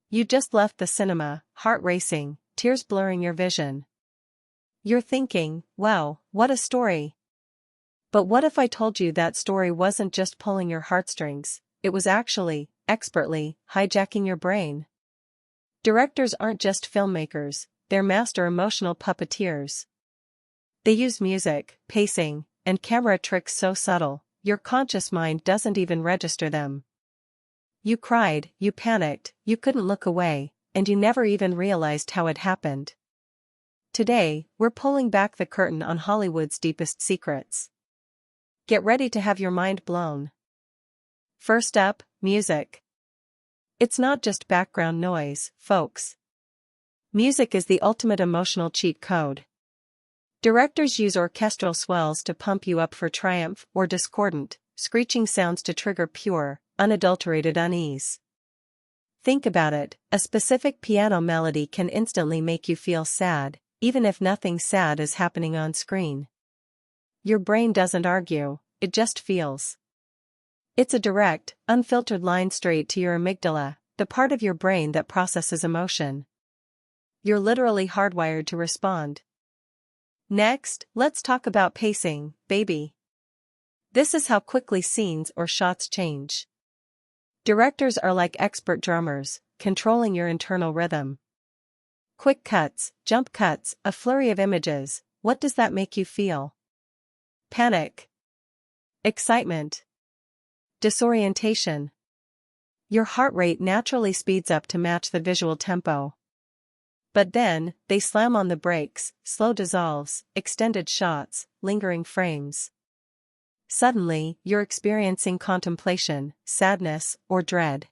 You just left the cinema, heart racing, tears blurring your vision. You're thinking, wow, what a story. But what if I told you that story wasn't just pulling your heartstrings, it was actually, expertly, hijacking your brain? Directors aren't just filmmakers, they're master emotional puppeteers. They use music, pacing, and camera tricks so subtle, your conscious mind doesn't even register them. You cried, you panicked, you couldn't look away, and you never even realized how it happened. Today, we're pulling back the curtain on Hollywood's deepest secrets. Get ready to have your mind blown. First up, music. It's not just background noise, folks. Music is the ultimate emotional cheat code. Directors use orchestral swells to pump you up for triumph or discordant, screeching sounds to trigger pure, unadulterated unease. Think about it, a specific piano melody can instantly make you feel sad, even if nothing sad is happening on screen. Your brain doesn't argue, it just feels. It's a direct, unfiltered line straight to your amygdala, the part of your brain that processes emotion. You're literally hardwired to respond. Next, let's talk about pacing, baby. This is how quickly scenes or shots change. Directors are like expert drummers, controlling your internal rhythm. Quick cuts, jump cuts, a flurry of images, what does that make you feel? Panic. Excitement. Disorientation. Your heart rate naturally speeds up to match the visual tempo. But then, they slam on the brakes, slow dissolves, extended shots, lingering frames. Suddenly, you're experiencing contemplation, sadness, or dread.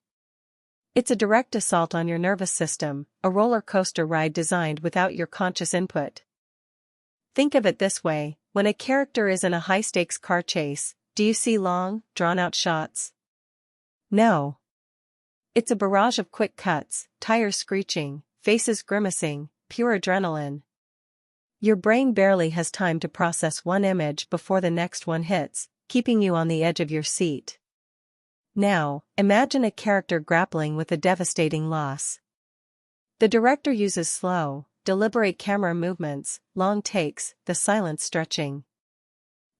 It's a direct assault on your nervous system, a roller coaster ride designed without your conscious input. Think of it this way, when a character is in a high-stakes car chase, do you see long, drawn-out shots? No. It's a barrage of quick cuts, tires screeching, faces grimacing, pure adrenaline. Your brain barely has time to process one image before the next one hits, keeping you on the edge of your seat. Now, imagine a character grappling with a devastating loss. The director uses slow, deliberate camera movements, long takes, the silence stretching.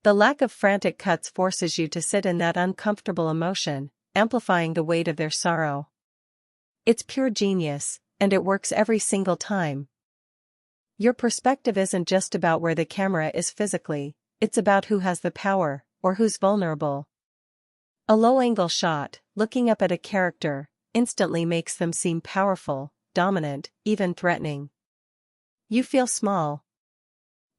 The lack of frantic cuts forces you to sit in that uncomfortable emotion, amplifying the weight of their sorrow. It's pure genius, and it works every single time. Your perspective isn't just about where the camera is physically, it's about who has the power, or who's vulnerable. A low-angle shot, looking up at a character, instantly makes them seem powerful, dominant, even threatening. You feel small.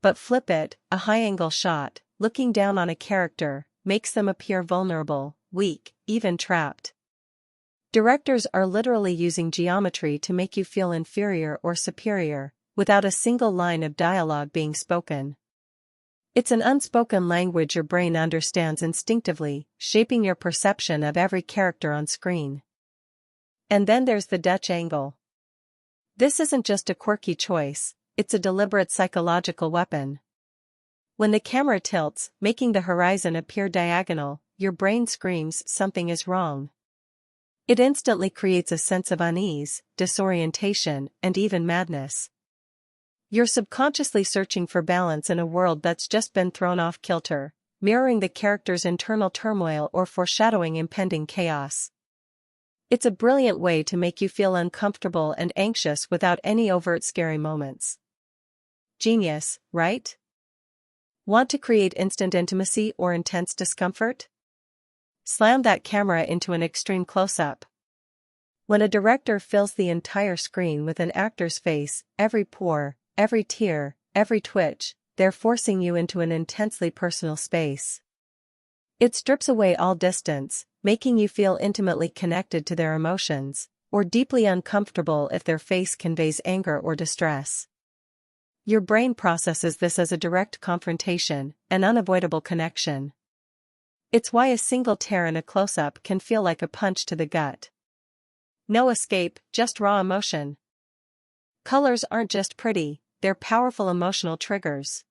But flip it, a high-angle shot, looking down on a character, makes them appear vulnerable, weak, even trapped. Directors are literally using geometry to make you feel inferior or superior, without a single line of dialogue being spoken. It's an unspoken language your brain understands instinctively, shaping your perception of every character on screen. And then there's the Dutch angle. This isn't just a quirky choice, it's a deliberate psychological weapon. When the camera tilts, making the horizon appear diagonal, your brain screams something is wrong. It instantly creates a sense of unease, disorientation, and even madness. You're subconsciously searching for balance in a world that's just been thrown off kilter, mirroring the character's internal turmoil or foreshadowing impending chaos. It's a brilliant way to make you feel uncomfortable and anxious without any overt scary moments. Genius, right? Want to create instant intimacy or intense discomfort? Slam that camera into an extreme close-up. When a director fills the entire screen with an actor's face, every pore, every tear, every twitch, they're forcing you into an intensely personal space. It strips away all distance, making you feel intimately connected to their emotions, or deeply uncomfortable if their face conveys anger or distress. Your brain processes this as a direct confrontation, an unavoidable connection. It's why a single tear in a close-up can feel like a punch to the gut. No escape, just raw emotion. Colors aren't just pretty, they're powerful emotional triggers.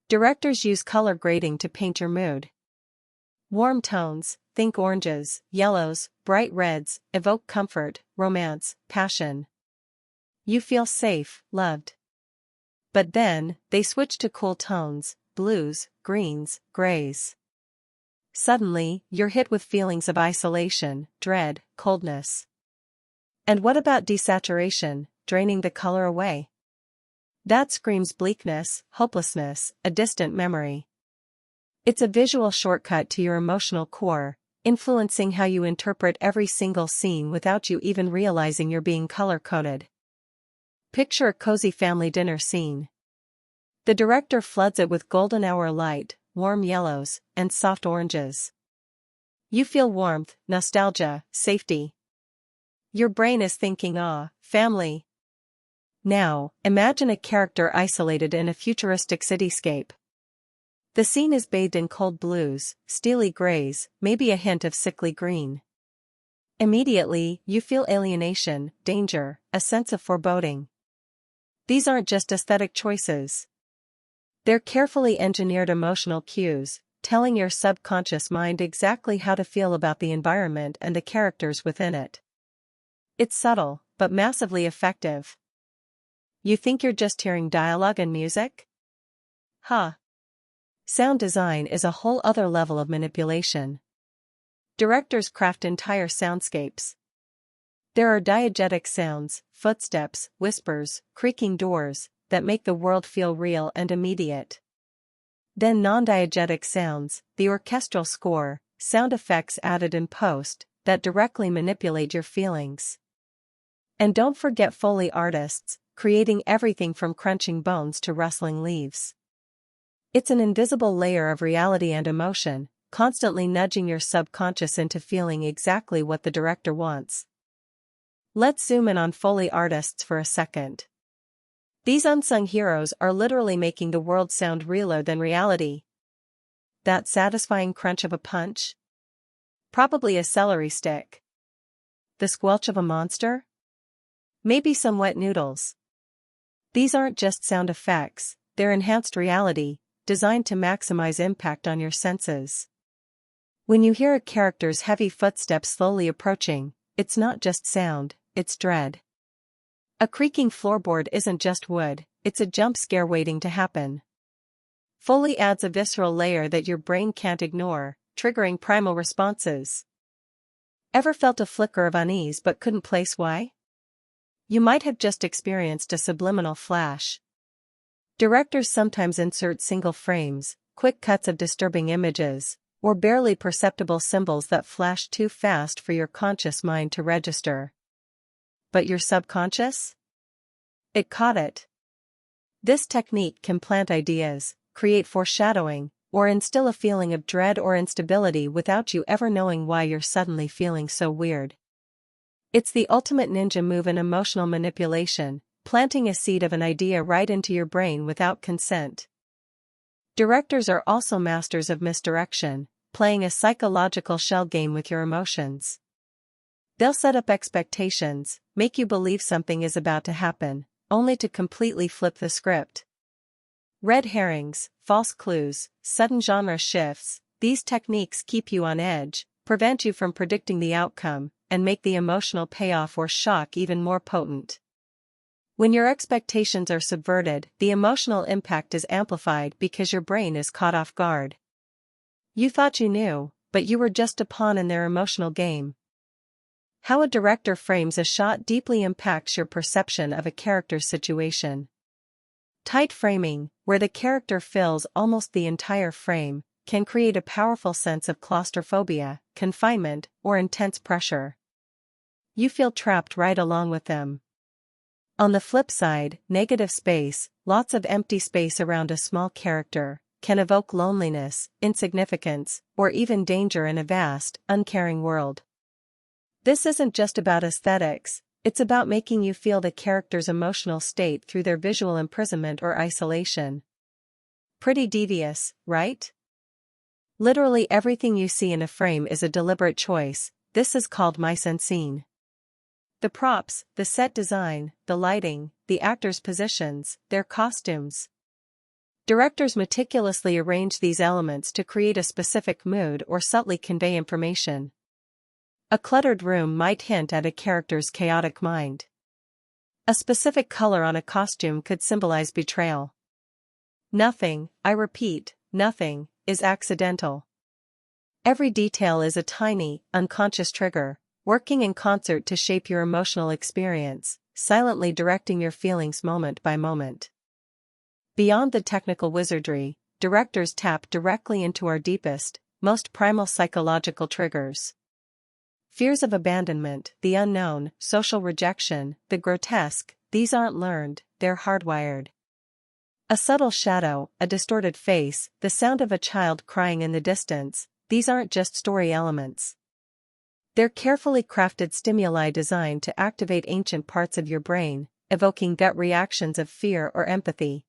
Directors use color grading to paint your mood. Warm tones, think oranges, yellows, bright reds, evoke comfort, romance, passion. You feel safe, loved. But then, they switch to cool tones, blues, greens, grays. Suddenly, you're hit with feelings of isolation, dread, coldness. And what about desaturation, draining the color away? That screams bleakness, hopelessness, a distant memory. It's a visual shortcut to your emotional core, influencing how you interpret every single scene without you even realizing you're being color-coded. Picture a cozy family dinner scene. The director floods it with golden hour light, warm yellows, and soft oranges. You feel warmth, nostalgia, safety. Your brain is thinking, ah, family. Now, imagine a character isolated in a futuristic cityscape. The scene is bathed in cold blues, steely grays, maybe a hint of sickly green. Immediately, you feel alienation, danger, a sense of foreboding. These aren't just aesthetic choices. They're carefully engineered emotional cues, telling your subconscious mind exactly how to feel about the environment and the characters within it. It's subtle, but massively effective. You think you're just hearing dialogue and music? Huh. Sound design is a whole other level of manipulation. Directors craft entire soundscapes. There are diegetic sounds, footsteps, whispers, creaking doors, that make the world feel real and immediate. Then non-diegetic sounds, the orchestral score, sound effects added in post, that directly manipulate your feelings. And don't forget Foley artists, creating everything from crunching bones to rustling leaves. It's an invisible layer of reality and emotion, constantly nudging your subconscious into feeling exactly what the director wants. Let's zoom in on Foley artists for a second. These unsung heroes are literally making the world sound realer than reality. That satisfying crunch of a punch? Probably a celery stick. The squelch of a monster? Maybe some wet noodles. These aren't just sound effects, they're enhanced reality, designed to maximize impact on your senses. When you hear a character's heavy footsteps slowly approaching, it's not just sound, it's dread. A creaking floorboard isn't just wood, it's a jump scare waiting to happen. Foley adds a visceral layer that your brain can't ignore, triggering primal responses. Ever felt a flicker of unease but couldn't place why? You might have just experienced a subliminal flash. Directors sometimes insert single frames, quick cuts of disturbing images, or barely perceptible symbols that flash too fast for your conscious mind to register. But your subconscious? It caught it. This technique can plant ideas, create foreshadowing, or instill a feeling of dread or instability without you ever knowing why you're suddenly feeling so weird. It's the ultimate ninja move in emotional manipulation, planting a seed of an idea right into your brain without consent. Directors are also masters of misdirection, playing a psychological shell game with your emotions. They'll set up expectations, make you believe something is about to happen, only to completely flip the script. Red herrings, false clues, sudden genre shifts, these techniques keep you on edge, prevent you from predicting the outcome, and make the emotional payoff or shock even more potent. When your expectations are subverted, the emotional impact is amplified because your brain is caught off guard. You thought you knew, but you were just a pawn in their emotional game. How a director frames a shot deeply impacts your perception of a character's situation. Tight framing, where the character fills almost the entire frame, can create a powerful sense of claustrophobia, confinement, or intense pressure. You feel trapped right along with them. On the flip side, negative space, lots of empty space around a small character, can evoke loneliness, insignificance, or even danger in a vast, uncaring world. This isn't just about aesthetics, it's about making you feel the character's emotional state through their visual imprisonment or isolation. Pretty devious, right? Literally everything you see in a frame is a deliberate choice. This is called mise en scene. The props, the set design, the lighting, the actors' positions, their costumes. Directors meticulously arrange these elements to create a specific mood or subtly convey information. A cluttered room might hint at a character's chaotic mind. A specific color on a costume could symbolize betrayal. Nothing, I repeat, nothing, is accidental. Every detail is a tiny, unconscious trigger, working in concert to shape your emotional experience, silently directing your feelings moment by moment. Beyond the technical wizardry, directors tap directly into our deepest, most primal psychological triggers. Fears of abandonment, the unknown, social rejection, the grotesque, these aren't learned, they're hardwired. A subtle shadow, a distorted face, the sound of a child crying in the distance, these aren't just story elements. They're carefully crafted stimuli designed to activate ancient parts of your brain, evoking gut reactions of fear or empathy.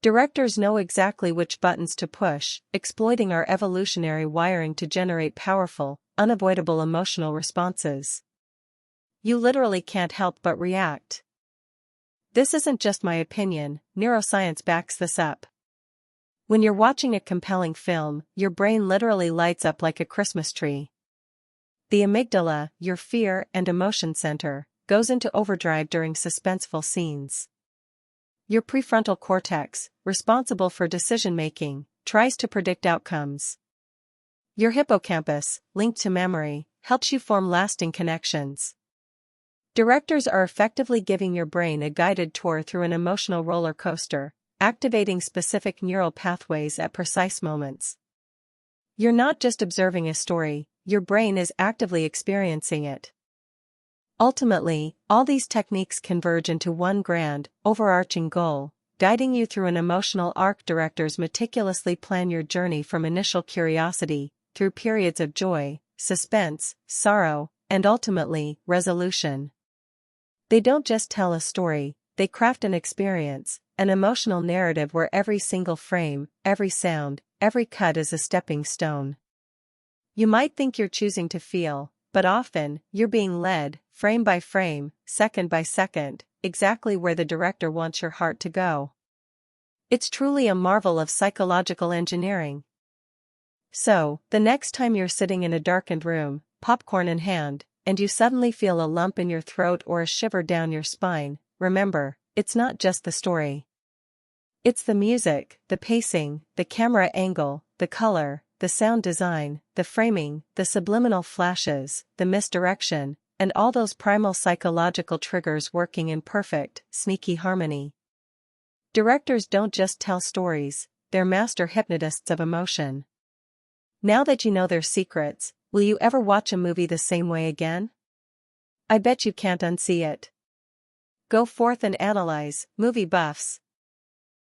Directors know exactly which buttons to push, exploiting our evolutionary wiring to generate powerful, unavoidable emotional responses. You literally can't help but react. This isn't just my opinion, neuroscience backs this up. When you're watching a compelling film, your brain literally lights up like a Christmas tree. The amygdala, your fear and emotion center, goes into overdrive during suspenseful scenes. Your prefrontal cortex, responsible for decision-making, tries to predict outcomes. Your hippocampus, linked to memory, helps you form lasting connections. Directors are effectively giving your brain a guided tour through an emotional roller coaster, activating specific neural pathways at precise moments. You're not just observing a story, your brain is actively experiencing it. Ultimately, all these techniques converge into one grand, overarching goal, guiding you through an emotional arc. Directors meticulously plan your journey from initial curiosity, through periods of joy, suspense, sorrow, and ultimately, resolution. They don't just tell a story, they craft an experience, an emotional narrative where every single frame, every sound, every cut is a stepping stone. You might think you're choosing to feel, but often, you're being led, frame by frame, second by second, exactly where the director wants your heart to go. It's truly a marvel of psychological engineering. So, the next time you're sitting in a darkened room, popcorn in hand, and you suddenly feel a lump in your throat or a shiver down your spine, remember, it's not just the story. It's the music, the pacing, the camera angle, the color, the sound design, the framing, the subliminal flashes, the misdirection, and all those primal psychological triggers working in perfect, sneaky harmony. Directors don't just tell stories, they're master hypnotists of emotion. Now that you know their secrets, will you ever watch a movie the same way again? I bet you can't unsee it. Go forth and analyze, movie buffs.